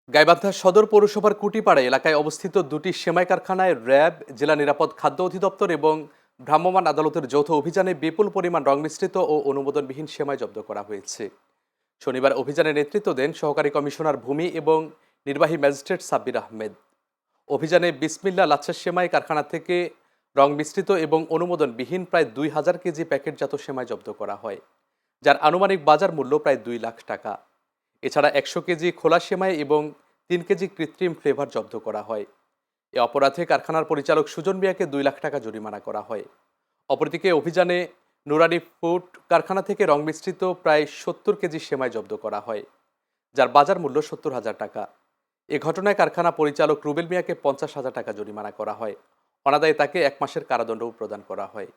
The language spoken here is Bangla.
গাইবান্ধা সদর পৌরসভার কুটিপাড়া এলাকায় অবস্থিত দুটি সেমাই কারখানায় র্যাব, জেলা নিরাপদ খাদ্য অধিদপ্তর এবং ভ্রাম্যমাণ আদালতের যৌথ অভিযানে বিপুল পরিমাণ রং মিশ্রিত ও অনুমোদনবিহীন সেমাই জব্দ করা হয়েছে। শনিবার অভিযানে নেতৃত্ব দেন সহকারী কমিশনার ভূমি এবং নির্বাহী ম্যাজিস্ট্রেট সাব্বির আহমেদ। অভিযানে বিসমিল্লা লাচ্ছা সেমাই কারখানা থেকে রং মিশ্রিত এবং অনুমোদনবিহীন প্রায় ২,০০০ কেজি প্যাকেটজাত সেমাই জব্দ করা হয়, যার আনুমানিক বাজার মূল্য প্রায় ২ লাখ টাকা। এছাড়া ১০০ কেজি খোলা সেমাই এবং ৩ কেজি কৃত্রিম ফ্লেভার জব্দ করা হয়। এ অপরাধে কারখানার পরিচালক সুজন মিয়াকে ২ লাখ টাকা জরিমানা করা হয়। অপরদিকে অভিযানে নুরানি ফুড কারখানা থেকে রং মিশ্রিত প্রায় ৭০ কেজি সেমাই জব্দ করা হয়, যার বাজার মূল্য ৭০,০০০ টাকা। এ ঘটনায় কারখানা পরিচালক রুবেল মিয়াকে ৫০,০০০ টাকা জরিমানা করা হয়। অনাদায়ে তাকে ১ মাসের কারাদণ্ডও প্রদান করা হয়।